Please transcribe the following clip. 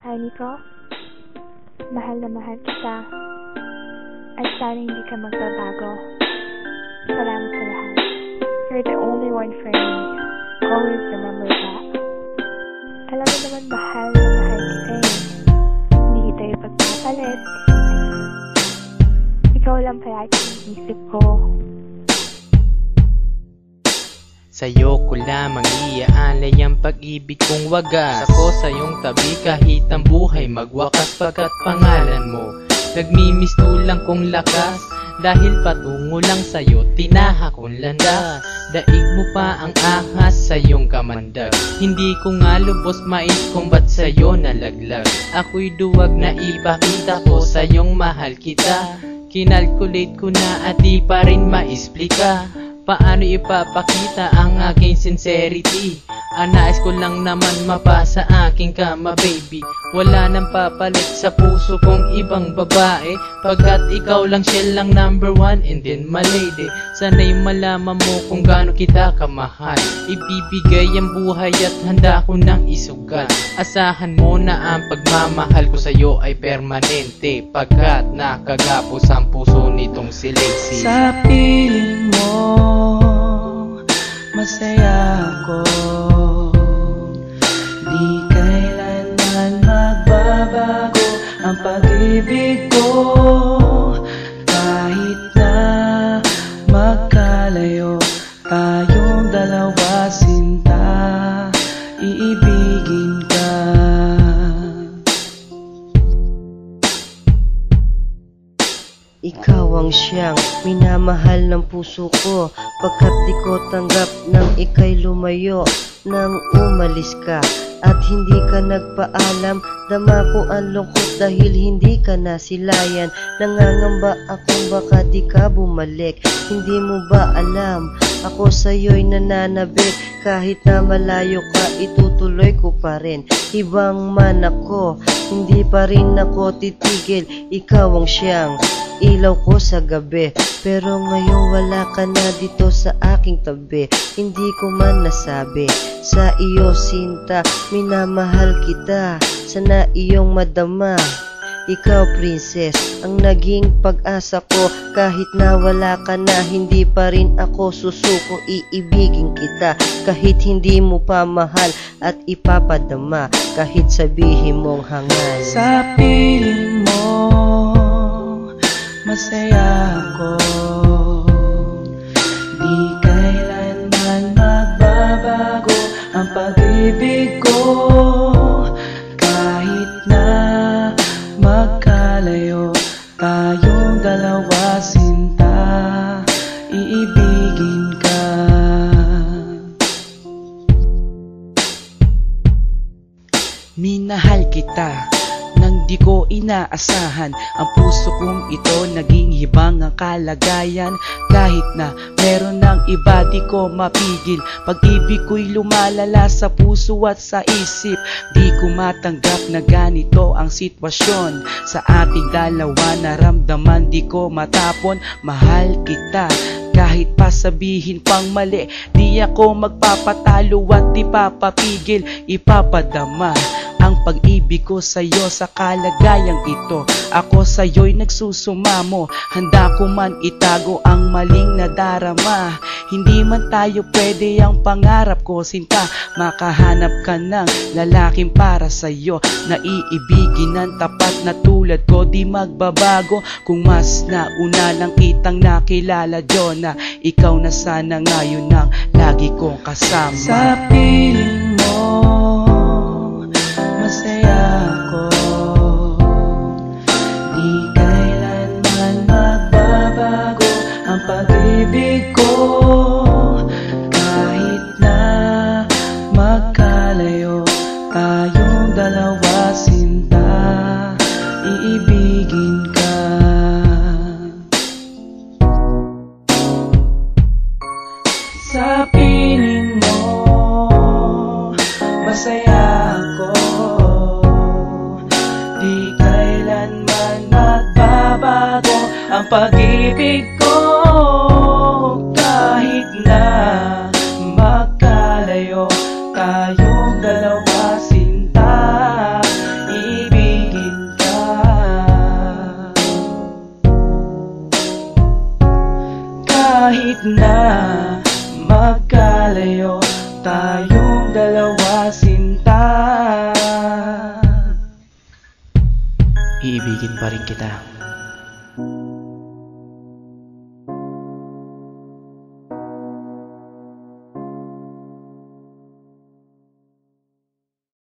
Hi, Nico. Mahal na mahal kita. At sana hindi ka magbabago. Salamat sa lahat. You're the only one for me. Always remember that. Alam mo naman mahal na mahal kita eh. Hindi kita ipagpapalit. Ikaw lang palagi ang isip ko. Sa'yo ko lamang iaalay ang pag-ibig kong wagas. Ako sa iyong tabi kahit ang buhay magwakas. Pagkat pangalan mo nagmimistulang kong lakas. Dahil patungo lang sa'yo tinahak kong landas. Daig mo pa ang ahas sa iyong kamandag. Hindi ko nga lubos mais kung ba't sa'yo nalaglag. Ako'y duwag na ipakita ko sa iyong mahal kita. Kinalculate ko na at di pa rin maisplika. Paano ipapakita ang aking sincerity? Nais ko lang naman mapasa aking kama, baby. Wala nang papalit sa puso kong ibang babae. Pagkat ikaw lang, siya lang number one and then my lady. Sana'y malaman mo kung gaano kita kamahal. Ibibigay ang buhay at handa ko nang isugal. Asahan mo na ang pagmamahal ko sa'yo ay permanente. Pagkat nakagapos ang puso nitong silensi. Sa piling mo masaya ako. Di kailanman magbabago ang pag-ibig ko. Kahit na magkalayo tayong dalawa, sinta, iibigin ka. Ikaw ang siyang minamahal ng puso ko. Pagkat di ko tanggap nang ika'y lumayo, nang umalis ka at hindi ka nagpaalam. Dama ko ang lungkot dahil hindi ka nasilayan. Nangangamba akong baka di ka bumalik. Hindi mo ba alam, ako sa'yo'y nananabik. Kahit na malayo ka, itutuloy ko pa rin. Ibang man ako, hindi pa rin ako titigil. Ikaw ang siyang ilaw ko sa gabi. Pero ngayon wala ka na dito sa aking tabi. Hindi ko man nasabi sa iyo, sinta, minamahal kita. Sana iyong madama. Ikaw, princess, ang naging pag-asa ko. Kahit na wala ka na, hindi pa rin ako susuko. Iibigin kita kahit hindi mo pa mahal at ipapadama kahit sabihin mong hangal. Sa piling mo masaya ako. Di kailanman magbabago ang pag-ibig ko. Kahit na magkalayo tayong dalawa, sinta, iibigin ka. Minahal kita nang di ko inaasahan. Ang puso kong ito naging hibang ang kalagayan. Kahit na meron ng iba di ko mapigil. Pag-ibig ko'y lumalala sa puso at sa isip. Di ko matanggap na ganito ang sitwasyon. Sa ating dalawa naramdaman di ko matapon. Mahal kita kahit pa sabihin pang mali. Di ako magpapatalo at di papapigil. Ipapadama ang pag-ibig ko sa'yo sa kalagayang ito. Ako sa'yo'y nagsusumamo. Handa ko man itago ang maling nadarama. Hindi man tayo pwede ang pangarap ko, sinta. Makahanap ka ng lalaking para sa'yo, na iibigin ng tapat na tulad ko. Di magbabago kung mas nauna lang kitang nakilala, Jonah. Ikaw na sana ngayon ang lagi kong kasama. Sa piling mo masaya ako. Di kailanman magbabago ang pag-ibig ko. Kahit na magkalayo tayong dalawa, sinta, iibigin ka. Sa piling mo masaya ako. Di kailanman magbabago ang pag-ibig ko. Kahit na magkalayo tayong dalawa, sinta, Kahit na magkalayo tayong dalawa, sinta, iibigin pa rin kita.